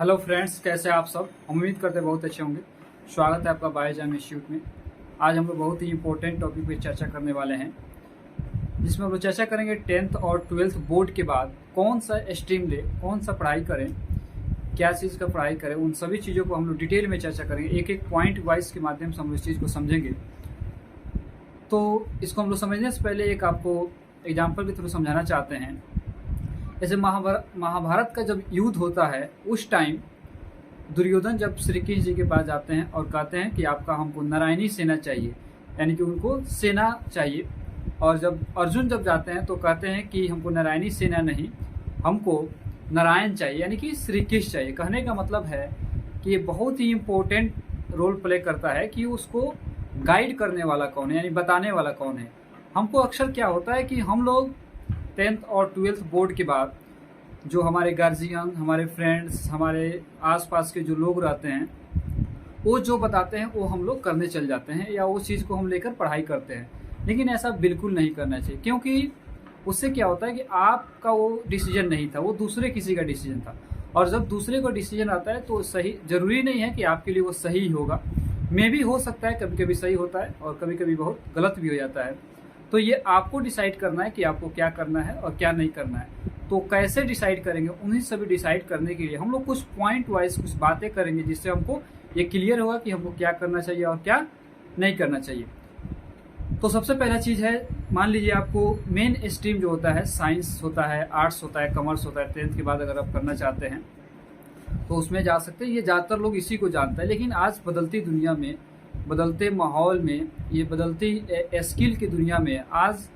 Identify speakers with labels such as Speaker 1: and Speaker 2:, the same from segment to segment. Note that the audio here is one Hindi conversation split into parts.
Speaker 1: हेलो फ्रेंड्स, कैसे आप सब। उम्मीद करते हैं बहुत अच्छे होंगे। स्वागत है आपका बायोजाम इंस्टीट्यूट में। आज हम लोग बहुत ही इंपॉर्टेंट टॉपिक पे चर्चा करने वाले हैं, जिसमें हम लोग चर्चा करेंगे 10th और 12th बोर्ड के बाद कौन सा स्ट्रीम ले, कौन सा पढ़ाई करें, क्या चीज़ का पढ़ाई करें। उन सभी चीज़ों को हम लोग डिटेल में चर्चा करेंगे। एक एक पॉइंट वाइज के माध्यम से हम लोग इस चीज़ को समझेंगे। तो इसको हम लोग समझने से पहले एक आपको एग्जाम्पल के थ्रू समझाना चाहते हैं। जैसे महाभारत का जब युद्ध होता है, उस टाइम दुर्योधन जब श्री कृष्ण जी के पास जाते हैं और कहते हैं कि आपका हमको नारायणी सेना चाहिए, यानी कि उनको सेना चाहिए। और जब अर्जुन जब जाते हैं तो कहते हैं कि हमको नारायणी सेना नहीं, हमको नारायण चाहिए, यानी कि श्री कृष्ण चाहिए। कहने का मतलब है कि ये बहुत ही इम्पोर्टेंट रोल प्ले करता है कि उसको गाइड करने वाला कौन है, यानी बताने वाला कौन है। हमको अक्सर क्या होता है कि हम लोग 10th और 12th बोर्ड के बाद जो हमारे गार्जियन, हमारे फ्रेंड्स, हमारे आसपास के जो लोग रहते हैं, वो जो बताते हैं वो हम लोग करने चल जाते हैं, या वो चीज़ को हम लेकर पढ़ाई करते हैं। लेकिन ऐसा बिल्कुल नहीं करना चाहिए, क्योंकि उससे क्या होता है कि आपका वो डिसीजन नहीं था, वो दूसरे किसी का डिसीजन था। और जब दूसरे को डिसीजन आता है तो सही जरूरी नहीं है कि आपके लिए वो सही होगा। मे भी हो सकता है, कभी कभी सही होता है और कभी कभी बहुत गलत भी हो जाता है। तो ये आपको डिसाइड करना है कि आपको क्या करना है और क्या नहीं करना है। तो कैसे डिसाइड करेंगे, उन्हीं सभी डिसाइड करने के लिए हम लोग कुछ पॉइंट वाइज कुछ बातें करेंगे, जिससे हमको ये क्लियर होगा कि हमको क्या करना चाहिए और क्या नहीं करना चाहिए। तो सबसे पहला चीज़ है, मान लीजिए आपको मेन स्ट्रीम जो होता है, साइंस होता है, आर्ट्स होता है, कॉमर्स होता है। 10th के बाद अगर आप करना चाहते हैं तो उसमें जा सकते हैं। ये ज़्यादातर लोग इसी को जानते हैं। लेकिन आज बदलती दुनिया में, बदलते माहौल में, ये बदलती स्किल की दुनिया में आज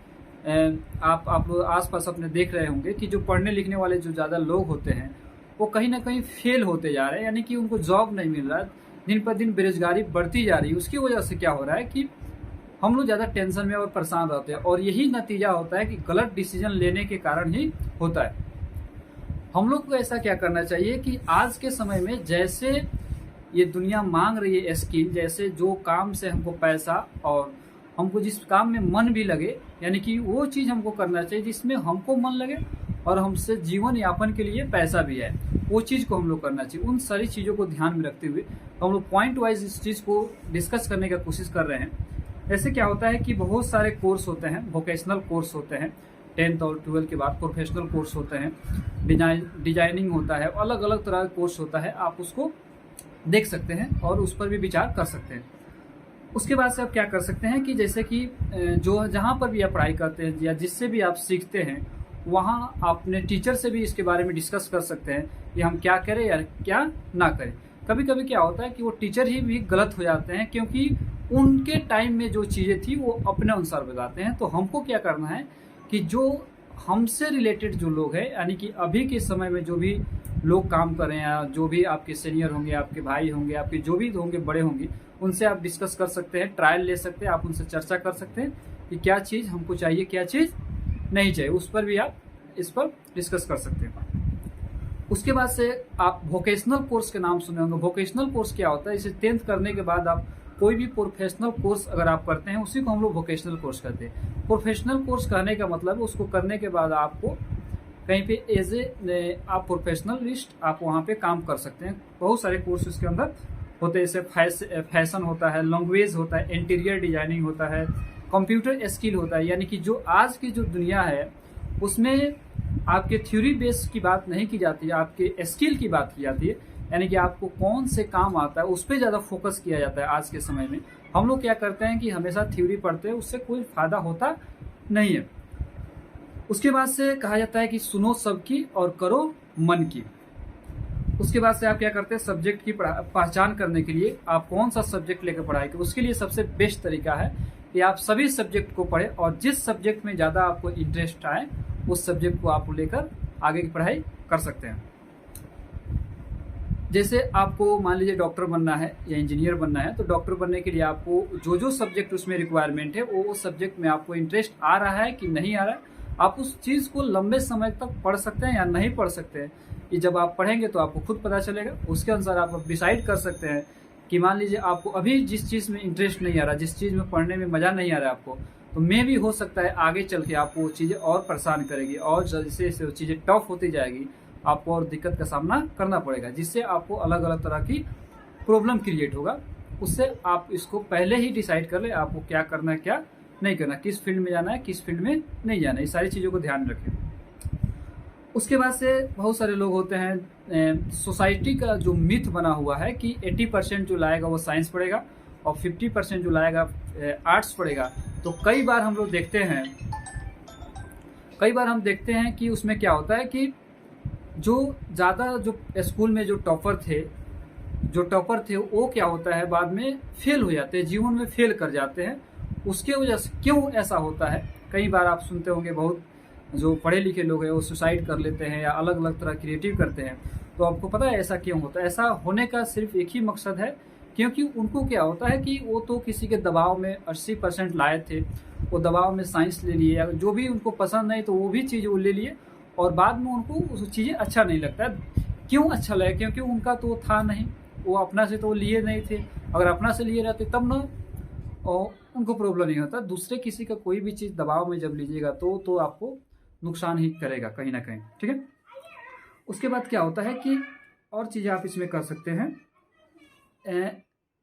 Speaker 1: आप लोग आसपास अपने देख रहे होंगे कि जो पढ़ने लिखने वाले जो ज़्यादा लोग होते हैं वो कहीं ना कहीं फेल होते जा रहे हैं, यानी कि उनको जॉब नहीं मिल रहा है। दिन पर दिन बेरोजगारी बढ़ती जा रही है। उसकी वजह से क्या हो रहा है कि हम लोग ज़्यादा टेंशन में और परेशान रहते हैं, और यही नतीजा होता है कि गलत डिसीजन लेने के कारण ही होता है। हम लोग को ऐसा क्या करना चाहिए कि आज के समय में जैसे ये दुनिया मांग रही है स्किल, जैसे जो काम से हमको पैसा और हमको जिस काम में मन भी लगे, यानी कि वो चीज़ हमको करना चाहिए जिसमें हमको मन लगे और हमसे जीवन यापन के लिए पैसा भी है, वो चीज़ को हम लोग करना चाहिए। उन सारी चीज़ों को ध्यान में रखते हुए हम लोग पॉइंट वाइज इस चीज़ को डिस्कस करने का कोशिश कर रहे हैं। ऐसे क्या होता है कि बहुत सारे कोर्स होते हैं, वोकेशनल कोर्स होते हैं। 10th और 12th के बाद प्रोफेशनल कोर्स होते हैं, डिजाइनिंग होता है, अलग अलग तरह का कोर्स होता है। आप उसको देख सकते हैं और उस पर भी विचार कर सकते हैं। उसके बाद से आप क्या कर सकते हैं कि जैसे कि जो जहाँ पर भी आप पढ़ाई करते हैं या जिससे भी आप सीखते हैं, वहाँ आप अपने टीचर से भी इसके बारे में डिस्कस कर सकते हैं कि हम क्या करें या क्या ना करें। कभी कभी क्या होता है कि वो टीचर ही भी गलत हो जाते हैं, क्योंकि उनके टाइम में जो चीज़ें थी वो अपने अनुसार बताते हैं। तो हमको क्या करना है कि जो हमसे रिलेटेड जो लोग हैं, यानी कि अभी के समय में जो भी लोग काम कर रहे हैं, या जो भी आपके सीनियर होंगे, आपके भाई होंगे, आपके जो भी होंगे बड़े होंगे, उनसे आप डिस्कस कर सकते हैं, ट्रायल ले सकते हैं, आप उनसे चर्चा कर सकते हैं कि क्या चीज़ हमको चाहिए, क्या चीज़ नहीं चाहिए। उस पर भी आप इस पर डिस्कस कर सकते हैं। उसके बाद से आप वोकेशनल कोर्स के नाम सुने होंगे। वोकेशनल कोर्स क्या होता है, इसे 10th करने के बाद आप कोई भी प्रोफेशनल कोर्स अगर आप करते हैं, उसी को हम लोग वोकेशनल कोर्स कहते हैं। प्रोफेशनल कोर्स कहने का मतलब उसको करने के बाद आपको कहीं पे एज ए आप प्रोफेशनलिस्ट आप वहाँ पे काम कर सकते हैं। बहुत सारे कोर्स उसके अंदर होते हैं, जैसे फैशन होता है, लैंग्वेज होता है, इंटीरियर डिजाइनिंग होता है, कंप्यूटर स्किल होता है। यानी कि जो आज की जो दुनिया है उसमें आपके थ्योरी बेस की बात नहीं की जाती है, आपके स्किल की बात की जाती है। यानी कि आपको कौन से काम आता है उस पर ज़्यादा फोकस किया जाता है आज के समय में। हम लोग क्या करते हैं कि हमेशा थ्योरी पढ़ते हैं, उससे कोई फायदा होता नहीं है। उसके बाद से कहा जाता है कि सुनो सबकी और करो मन की। उसके बाद से आप क्या करते हैं, सब्जेक्ट की पहचान करने के लिए आप कौन सा सब्जेक्ट लेकर पढ़ाई करें, उसके लिए सबसे बेस्ट तरीका है कि आप सभी सब्जेक्ट को पढ़ें, और जिस सब्जेक्ट में ज़्यादा आपको इंटरेस्ट आए उस सब्जेक्ट को आप लेकर आगे की पढ़ाई कर सकते हैं। जैसे आपको मान लीजिए डॉक्टर बनना है या इंजीनियर बनना है, तो डॉक्टर बनने के लिए आपको जो जो सब्जेक्ट उसमें रिक्वायरमेंट है, वो सब्जेक्ट में आपको इंटरेस्ट आ रहा है कि नहीं आ रहा है, आप उस चीज़ को लंबे समय तक पढ़ सकते हैं या नहीं पढ़ सकते हैं। कि जब आप पढ़ेंगे तो आपको खुद पता चलेगा। उसके अनुसार आप डिसाइड कर सकते हैं कि मान लीजिए आपको अभी जिस चीज़ में इंटरेस्ट नहीं आ रहा, जिस चीज़ में पढ़ने में मज़ा नहीं आ रहा है आपको, तो मे भी हो सकता है आगे चल के आपको वो चीज़ें और परेशान करेगी, और जैसे जैसे वो चीज़ें टफ होती जाएगी आपको और दिक्कत का सामना करना पड़ेगा, जिससे आपको अलग अलग तरह की प्रॉब्लम क्रिएट होगा। उससे आप इसको पहले ही डिसाइड कर ले आपको क्या करना है क्या नहीं करना, किस फील्ड में जाना है किस फील्ड में नहीं जाना है, ये सारी चीज़ों को ध्यान में रखें। उसके बाद से बहुत सारे लोग होते हैं, सोसाइटी का जो मिथ बना हुआ है कि 80% जो लाएगा वो साइंस पढ़ेगा और 50% जो लाएगा आर्ट्स पढ़ेगा। तो कई बार हम देखते हैं कि उसमें क्या होता है कि जो ज़्यादा जो स्कूल में जो टॉपर थे वो क्या होता है बाद में फेल हो जाते हैं, जीवन में फेल कर जाते हैं। उसके वजह से क्यों ऐसा होता है, कई बार आप सुनते होंगे बहुत जो पढ़े लिखे लोग हैं वो सुसाइड कर लेते हैं या अलग अलग तरह क्रिएटिव करते हैं। तो आपको पता है ऐसा क्यों होता है? ऐसा होने का सिर्फ एक ही मकसद है, क्योंकि उनको क्या होता है कि वो तो किसी के दबाव में 80% लाए थे, वो दबाव में साइंस ले लिए या जो भी उनको पसंद नहीं तो वो भी चीज़ वो ले लिए और बाद में उनको उस चीज़ें अच्छा नहीं लगता है। क्यों अच्छा लगे? क्योंकि उनका तो था नहीं, वो अपना से तो लिए नहीं थे। अगर अपना से लिए रहते तब ना और उनको प्रॉब्लम नहीं होता। दूसरे किसी का कोई भी चीज़ दबाव में जब लीजिएगा तो आपको नुकसान ही करेगा कहीं ना कहीं, ठीक है। उसके बाद क्या होता है कि और चीज़ें आप इसमें कर सकते हैं।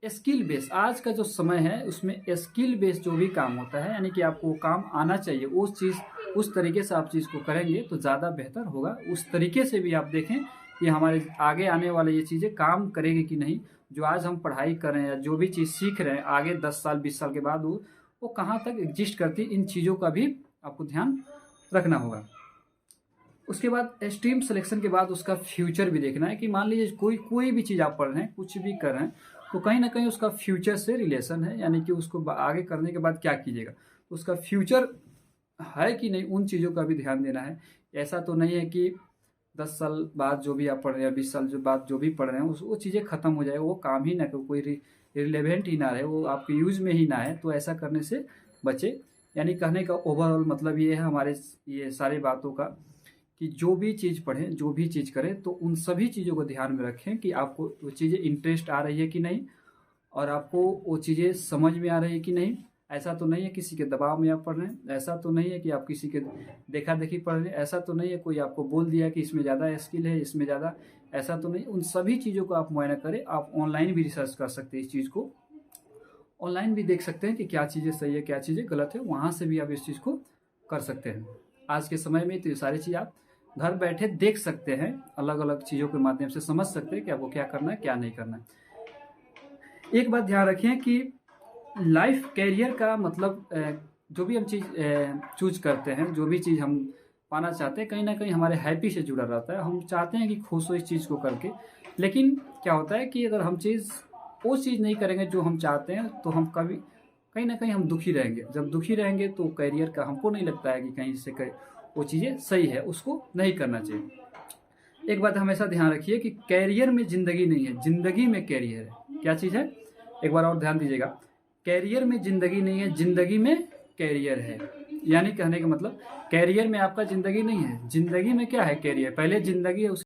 Speaker 1: स्किल बेस, आज का जो समय है उसमें स्किल बेस जो भी काम होता है, यानी कि आपको वो काम आना चाहिए, उस तरीके से आप चीज़ को करेंगे तो ज़्यादा बेहतर होगा। उस तरीके से भी आप देखें कि हमारे आगे आने वाले ये चीज़ें काम करेगी कि नहीं। जो आज हम पढ़ाई कर रहे हैं या जो भी चीज़ सीख रहे हैं आगे 10 साल 20 साल के बाद वो कहाँ तक एग्जिस्ट करती, इन चीज़ों का भी आपको ध्यान रखना होगा। उसके बाद स्ट्रीम सिलेक्शन के बाद उसका फ्यूचर भी देखना है कि मान लीजिए कोई भी चीज़ आप पढ़ रहे हैं, कुछ भी कर रहे हैं, तो कहीं ना कहीं उसका फ्यूचर से रिलेशन है, यानी कि उसको आगे करने के बाद क्या कीजिएगा, उसका फ्यूचर है कि नहीं, उन चीज़ों का भी ध्यान देना है। ऐसा तो नहीं है कि 10 साल बाद जो भी आप पढ़ रहे हैं, 20 साल बाद जो भी पढ़ रहे हैं वो चीज़ें खत्म हो जाए, वो काम ही ना कोई रिलेवेंट ही ना रहे, वो आपके यूज में ही ना है। तो ऐसा करने से बचे। यानी कहने का ओवरऑल मतलब ये है हमारे ये सारी बातों का कि जो भी चीज़ पढ़ें, जो भी चीज़ करें, तो उन सभी चीज़ों को ध्यान में रखें कि आपको वो चीज़ें इंटरेस्ट आ रही है कि नहीं और आपको वो चीज़ें समझ में आ रही है कि नहीं। ऐसा तो नहीं है किसी के दबाव में आप पढ़ रहे हैं, ऐसा तो नहीं है कि आप किसी के देखा देखी पढ़ रहे हैं, ऐसा तो नहीं है कोई आपको बोल दिया कि इसमें ज़्यादा स्किल है इसमें ज़्यादा, ऐसा तो नहीं। उन सभी चीज़ों को आप मुआयना करें। आप ऑनलाइन भी रिसर्च कर सकते हैं, इस चीज़ को ऑनलाइन भी देख सकते हैं कि क्या चीज़ें सही है क्या चीज़ें गलत है, वहाँ से भी आप इस चीज़ को कर सकते हैं। आज के समय में तो ये सारी चीज़ आप घर बैठे देख सकते हैं, अलग अलग चीज़ों के माध्यम से समझ सकते हैं कि आपको क्या करना है क्या नहीं करना है। एक बात ध्यान रखें कि लाइफ कैरियर का मतलब जो भी हम चीज़ चूज करते हैं, जो भी चीज़ हम पाना चाहते हैं, कहीं ना कहीं हमारे हैप्पी से जुड़ा रहता है। हम चाहते हैं कि खुश हो इस चीज़ को करके, लेकिन क्या होता है कि अगर हम वो चीज़ नहीं करेंगे जो हम चाहते हैं तो हम कहीं ना कहीं हम दुखी रहेंगे। जब दुखी रहेंगे तो कैरियर का हमको नहीं लगता है कि कहीं से वो चीज़ें सही है, उसको नहीं करना चाहिए। एक बात हमेशा ध्यान रखिए कि कैरियर में ज़िंदगी नहीं है, ज़िंदगी में कैरियर है। क्या चीज़ है, एक बार और ध्यान दीजिएगा, कैरियर में ज़िंदगी नहीं है, ज़िंदगी में कैरियर है। यानी कहने का मतलब कैरियर में आपका ज़िंदगी नहीं है, ज़िंदगी में क्या है कैरियर, पहले ज़िंदगी है